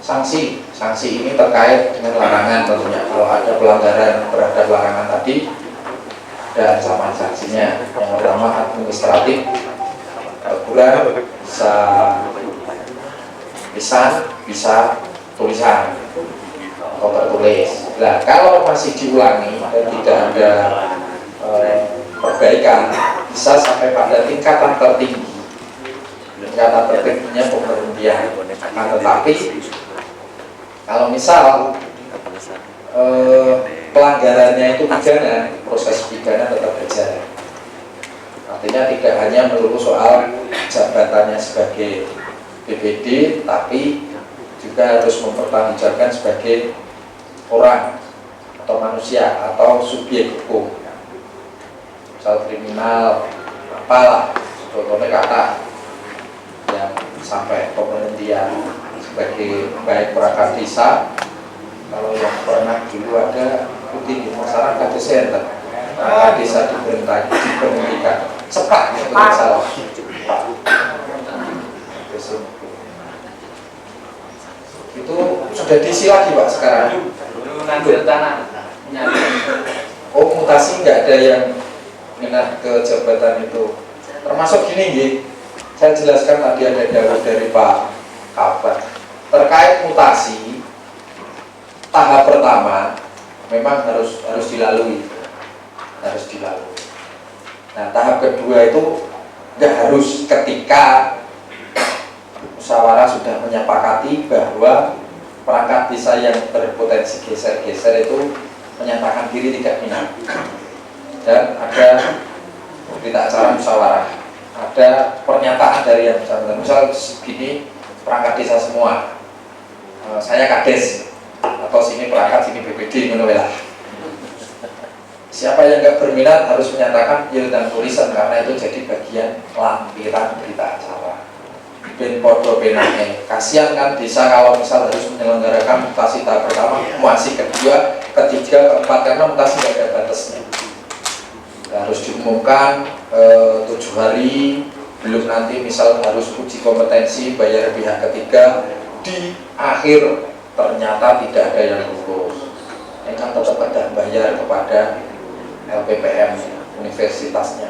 Sanksi ini terkait dengan larangan tentunya. Kalau ada pelanggaran terhadap larangan tadi, ada ancaman sanksinya. Yang pertama administratif, teguran bisa lisan, bisa tulisan atau tertulis. Nah, kalau masih diulangi dan tidak ada perbaikan, bisa sampai pada tingkatan tertinggi. Tingkatan tertingginya pemberhentian. Nah, tetapi kalau misal pelanggarannya itu pidana, proses pidana tetap berjalan. Artinya tidak hanya melulu soal jabatannya sebagai BPD, tapi juga harus mempertanggungjawabkan sebagai orang atau manusia atau subjek hukum. Misal kriminal, apalah, contohnya kata yang sampai pemberhentian sebagai baik perangkat desa. Kalau yang pernah dulu ada putih di masyarakat desa, perangkat desa diberhentikan cepat itu masalah. Itu sudah diisi lagi Pak sekarang. Oh, mutasi nggak ada yang minat ke jabatan itu. Termasuk gini nggih. Saya jelaskan tadi ada dawuh dari Pak Kabar terkait mutasi. Tahap pertama memang harus dilalui. Nah, tahap kedua itu nggak harus ketika musyawarah sudah menyepakati bahwa perangkat desa yang berpotensi geser-geser itu menyatakan diri tidak minat. Dan ada berita acara musyawarah, ada pernyataan dari yang bersangkutan. Misal begini, perangkat desa semua, saya kades atau sini perangkat, sini BPD, menolak. Siapa yang nggak berminat harus menyatakan ya dan tulisan, karena itu jadi bagian lampiran berita acara. Ben podo benake, kasihan kan desa kalau misal harus menyelenggarakan mutasi tahap pertama, masih kedua, ketiga, keempat, karena mutasi nggak ada batasnya. Harus diumumkan 7 hari, belum nanti misal harus uji kompetensi, bayar pihak ketiga, di akhir ternyata tidak ada yang lulus. Ini kan tetap ada bayar kepada LPPM universitasnya.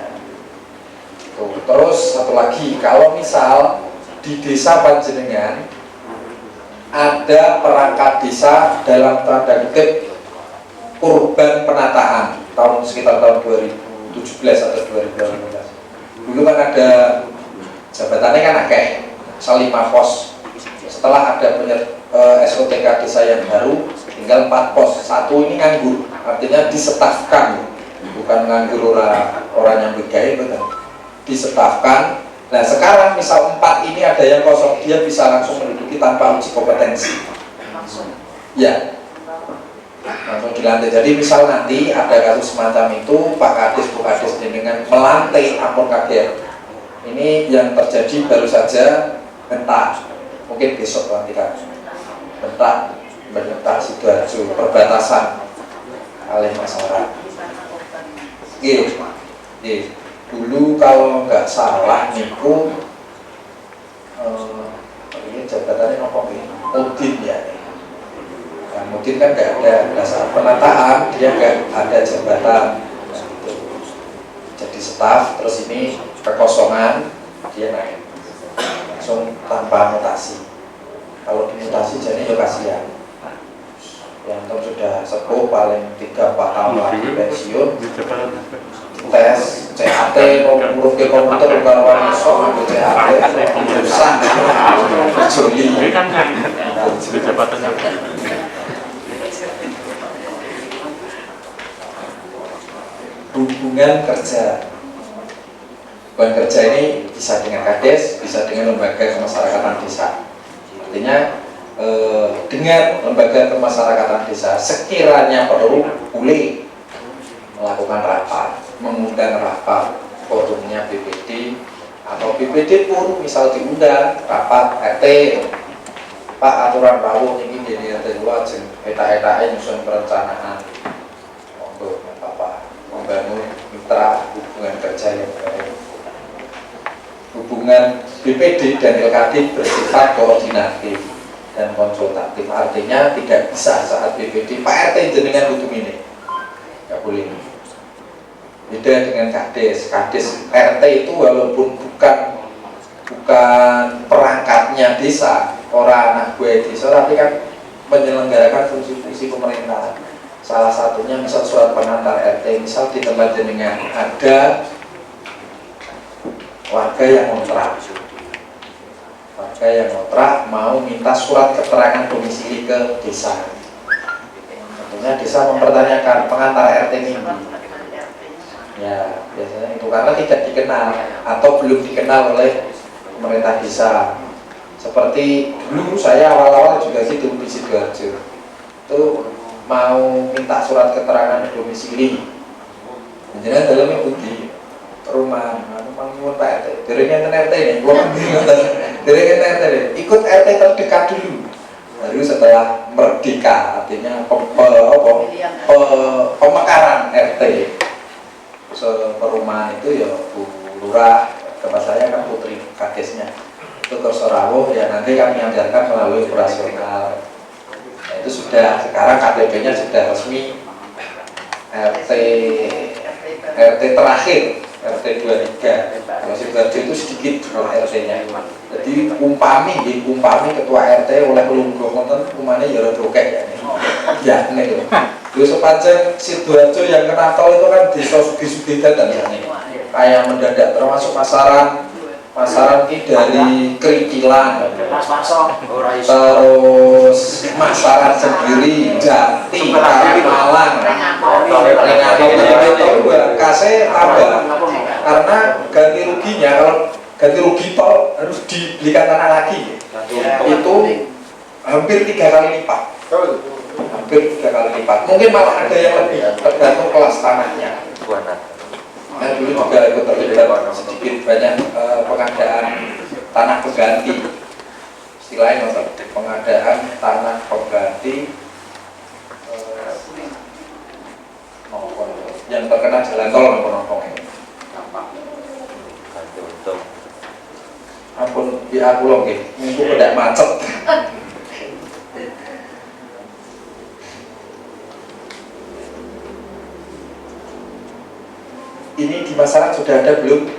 Tuh. Terus satu lagi, kalau misal di desa panjenengan ada perangkat desa dalam tanda kutip korban penataan sekitar tahun 2017 atau 2018. Dulu kan ada jabatannya kan akeh, misal 5 pos. Setelah ada SOTK desa yang baru, tinggal 4 pos. 1 ini nganggur, artinya disetafkan, bukan nganggur orang yang bergaya, betul. Disetafkan. Nah sekarang misal 4 ini ada yang kosong, dia bisa langsung menduduki tanpa uji kompetensi. Ya, langsung dilantik. Jadi misal nanti ada kasus semacam itu, Pak Kades, Bu Kades dengan melantik, ampun kaget. Ini yang terjadi baru saja bentar, mungkin besok pelantikan. Bentar Sidoarjo, perbatasan oleh masyarakat. Dulu kalau nggak salah niku ini jabatannya apa nih? Mudin ya. Nah, Mudin kan nggak ada dasar penataan, dia nggak ada jabatan. Jadi staf, terus ini kekosongan, dia naik langsung tanpa mutasi. Kalau dimutasi jadi ya kasihan. Yang sudah sepuh paling 3-4 tahun lagi pensiun. Tes CAT huruf ke komputer bukan orang iso ambil CAT susah joli hubungan kerja. Hubungan kerja ini bisa dengan Kades, bisa dengan lembaga kemasyarakatan desa. Artinya dengan lembaga pemasyarakatan desa sekiranya perlu boleh melakukan rapat, mengundang rapat forumnya BPD atau BPD pun misal diundang rapat RT, Pak aturan rawuh ini dari RT wajib eta-eta nyusun perencanaan untuk apa membangun mitra hubungan kerja yang baik. Hubungan BPD dan LKD bersifat koordinatif dan konsultatif, artinya tidak bisa saat BPD Pak RT jenengan butuh ini, nggak boleh. Beda dengan Kades. Kades RT itu walaupun bukan perangkatnya desa, orang anak gue desa, tapi kan menyelenggarakan fungsi-fungsi pemerintahan. Salah satunya misal surat pengantar RT, misal di tempat jenengan ada warga yang ngontrak, mau minta surat keterangan domisili ke desa. Tentunya desa mempertanyakan pengantar RT ini. Ya, biasanya itu karena tidak dikenal atau belum dikenal oleh pemerintah desa. Seperti dulu saya awal-awal juga gitu di Sidoarjo. Itu mau minta surat keterangan domisili. Jadi dalamnya putih rumah, mangun Pak RT. Derengnya RT nih, gua derengnya RT nih. Ikut RT terdekat dulu. Baru setelah merdeka, artinya pemekaran RT. Perumahan itu ya Bu Lurah, tempat saya kan Putri Kadesnya itu ke Sorawuh, ya nanti kami anggarkan melalui operasional. Nah, itu sudah, sekarang KTP-nya sudah resmi RT terakhir, RT 23. Kalau Sidoarjo itu sedikit RT-nya. Jadi umpami ketua RT oleh pelungguh konten umane ya dokek ya. Ya nih. Yo sepanjang Sidoarjo yang kena tol itu kan desa sugih-sugih dan kayak mendadak, termasuk pasaran ini dari Kerikilan, terus masyarakat sendiri, Jati, Kalimalang, kasih tambah karena ganti ruginya, kalau ganti rugi tol harus dibelikan tanah lagi, itu hampir 3 kali lipat. Mungkin malah ada yang lebih, tergantung kelas tanahnya. Nah, dulu juga ikut terlibat sedikit banyak pengadaan tanah pengganti, istilahnya pengadaan tanah pengganti yang terkena jalan tol nongkrong ini. Ampun, ya aku loh, minggu tidak macet. Ini di masyarakat sudah ada belum?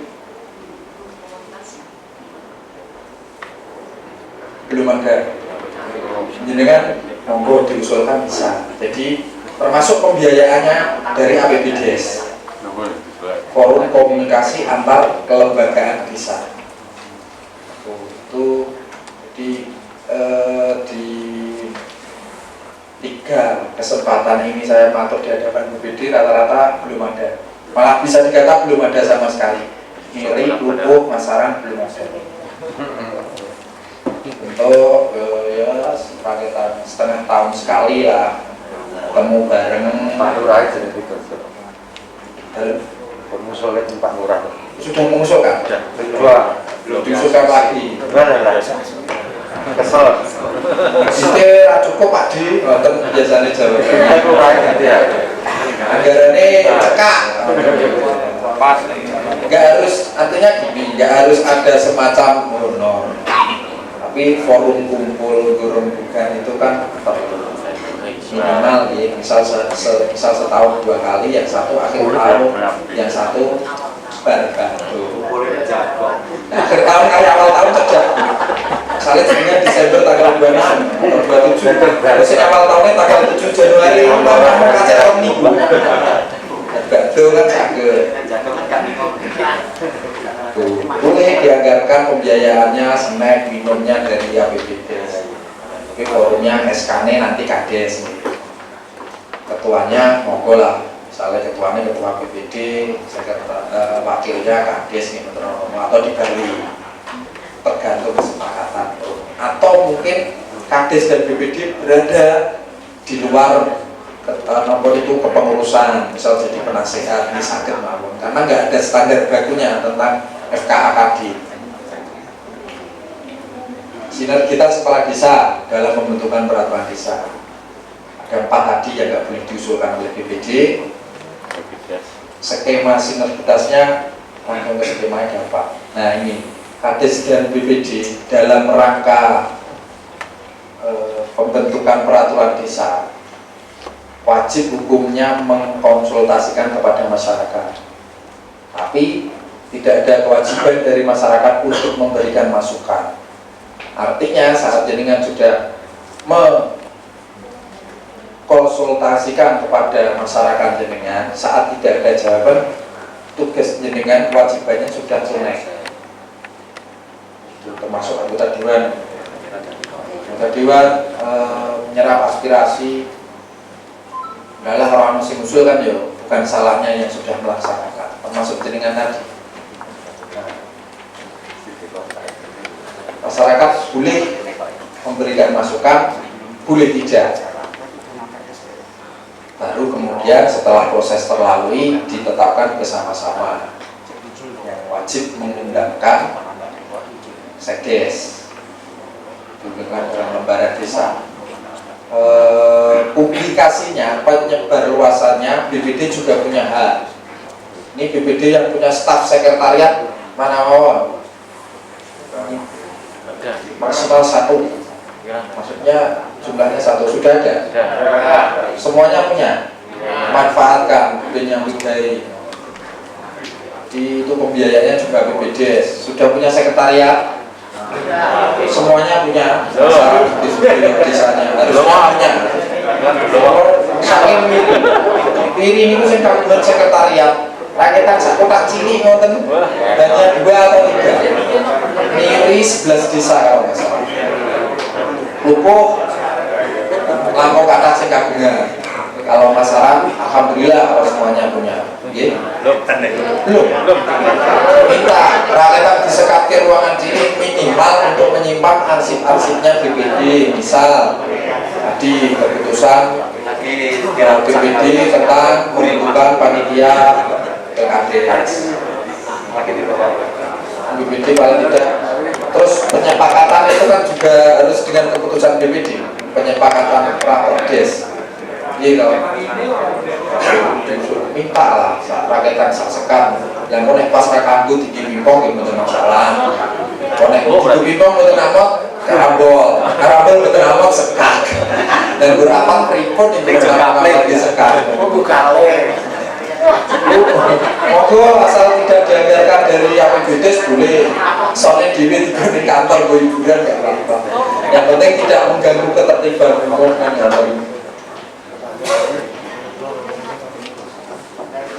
Belum ada. Jadi kan monggo diusulkan bisa. Jadi termasuk pembiayaannya dari APBDes, forum komunikasi antar kelembagaan desa. Itu jadi di 3 kesempatan ini saya pantau di hadapan BPD rata-rata belum ada. Malah bisa dikata belum ada sama sekali. Miri, Lubuk, Masaran belum ada. Untuk ya sekitar setengah tahun sekali lah ketemu bareng. Pak Lurah jadi betul. Pengusulnya Pak Lurah. Sudah mengusulkan? Belum diusulkan lagi. Gimana lah? Kesel. Itu cukup Pak Di, nonton biasanya jawabannya. Pak Lurah gitu ya. Anggarannya cekak. Pas. Nggak harus, artinya gini, nggak harus ada semacam honor. Tapi forum kumpul gurung bukan itu kan minimal ya, misal setahun 2 kali, yang satu akhir tahun, yang satu baru. Nah, akhir tahun kali awal tahun saja. Misalnya sebenarnya Desember tanggal 27, terus awal tahunnya tanggal 7 Januari, mau kasih tahun minggu. Betul kan sakit. Boleh dianggarkan pembiayaannya, snack, minumnya dari APBD. Tapi forumnya SK-nya nanti Kades. Ketuanya monggo lah. Misalnya ketuanya ketua BPD, wakilnya Kades nih, atau di Bali, tergantung kesepakatan. Atau mungkin Kades dan BPD berada di luar nomor itu kepengurusan, misal jadi penasehat, ini sakit mawon, karena nggak ada standar bakunya tentang FKAKD. Sinergitas kepala desa dalam pembentukan peraturan desa. Ada 4 tadi yang nggak boleh diusulkan oleh BPD. Skema sinergitasnya langsung ke skemanya gampang. Nah ini Kades dan BPD dalam rangka pembentukan peraturan desa wajib hukumnya mengkonsultasikan kepada masyarakat, tapi tidak ada kewajiban dari masyarakat untuk memberikan masukan. Artinya saat jenengan sudah mengkonsultasikan kepada masyarakat jenengan, saat tidak ada jawaban, tugas jenengan kewajibannya sudah tunai. Itu termasuk anggota dewan. Anggota dewan menyerap aspirasi. Adalah orang masing usul kan ya, bukan salahnya yang sudah melaksanakan, termasuk jenengan tadi. Masyarakat boleh memberikan masukan, boleh tidak. Baru kemudian setelah proses terlalui ditetapkan bersama-sama. Yang wajib mengundangkan sekdes, dukungan dalam lembaran desa. Publikasinya, penyebar luasannya BPD juga punya hak. Ini BPD yang punya staf sekretariat mana mau maksimal 1, maksudnya jumlahnya 1, sudah ada, semuanya punya. Manfaatkan yang budaya itu, pembiayaannya juga BPD, sudah punya sekretariat, semuanya punya. Desanya harus punya. Saking piring itu sing kagungan sekretariat, rakyatan sak kotak cilik ngoten hanya 2 atau 3. Miri 11 desa kalau nggak salah. Lupuh lampau kata sing kagungan. Kalau masyarakat, alhamdulillah kalau semuanya punya. Belum. Minta rakyat disekatkan ruangan cilik minimal untuk menyimpan arsip-arsipnya BPD. Misal tadi keputusan BPD tentang pembentukan panitia PKDS. BPD paling tidak. Terus penyepakatan itu kan juga harus dengan keputusan BPD. Penyepakatan Rakordes. Iya loh, minta lah, rakyat sekan. Yang konek pas rakanggu tinggi pimpong itu betul masalah. Konek tinggi pimpong betul nampak karambol betul nampak sekak. Dan berapa pripun yang betul nampak disekak. Bukan Moga asal tidak dianggarkan dari APBD boleh. Soalnya Dewi tidur di kantor gue hiburan gak apa-apa. Yang penting tidak mengganggu ketertiban umum dan kantor.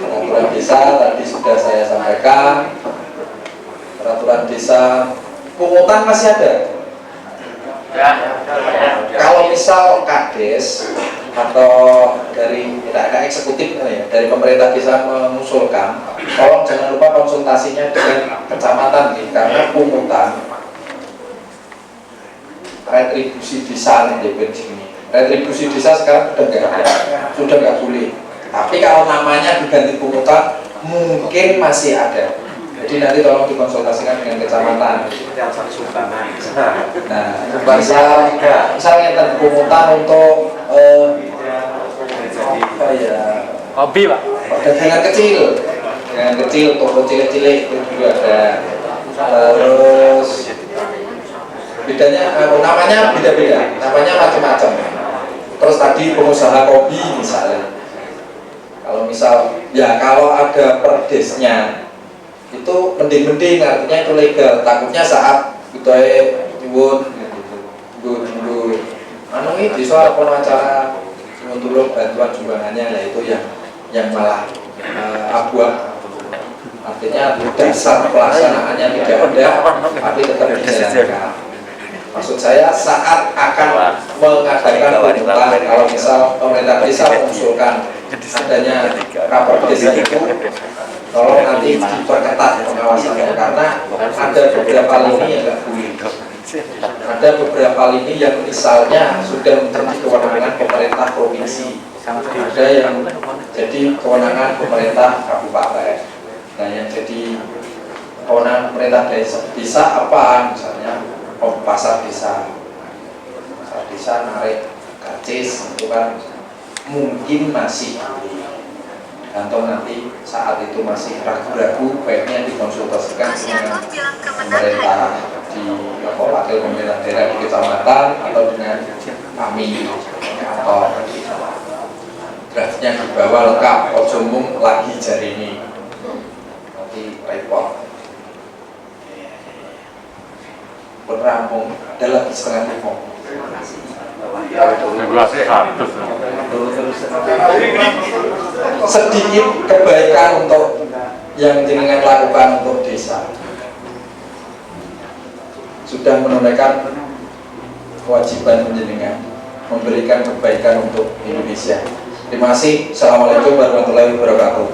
Peraturan desa tadi sudah saya sampaikan. Peraturan desa pungutan masih ada. Kalau misal kades atau dari tidak ada eksekutif ya, dari pemerintah desa mengusulkan, tolong jangan lupa konsultasinya dengan kecamatan nih, karena pungutan retribusi desa nih sini. Retribusi desa sekarang sudah nggak boleh. Tapi kalau namanya diganti pungutan mungkin masih ada. Jadi nanti tolong dikonsultasikan dengan kecamatan. Nah, misalnya tentang pungutan untuk apa ya? Hobi pak. Dagangan kecil, toko cilik-cilik itu juga ada. Terus bedanya, namanya beda-beda, namanya macam-macam. Terus tadi pengusaha kopi misalnya. Kalau misal, ya kalau ada perdesnya itu mending-mending, artinya itu legal. Takutnya saat kita nyuwun anu ini di soal acara untuk bantuan sumbangannya, lah itu yang malah abuah. Artinya dasar pelaksanaannya tidak ada, tapi tetap dijalankan. Maksud saya saat akan mengadakan pungutan, kalau misal pemerintah desa mengusulkan adanya raperdes itu, tolong nanti diperketat pengawasannya, karena ada beberapa lini yang nggak boleh. Ada beberapa lini yang misalnya sudah menjadi kewenangan pemerintah provinsi, ada yang jadi kewenangan pemerintah kabupaten. Nah, yang jadi kewenangan pemerintah desa apa? Misalnya pasar desa, narik karcis itu kan mungkin masih gantung, nanti saat itu masih ragu-ragu, baiknya dikonsultasikan dengan pemerintah di wakil pemerintah daerah di kecamatan atau dengan kami, atau draftnya dibawa lengkap, ojomung lagi jari ini nanti repot. Berampung ada lagi setengah lima. Sedikit kebaikan untuk yang jenengan lakukan untuk desa, sudah menunaikan kewajiban jenengan memberikan kebaikan untuk Indonesia. Terima kasih. Assalamualaikum warahmatullahi wabarakatuh.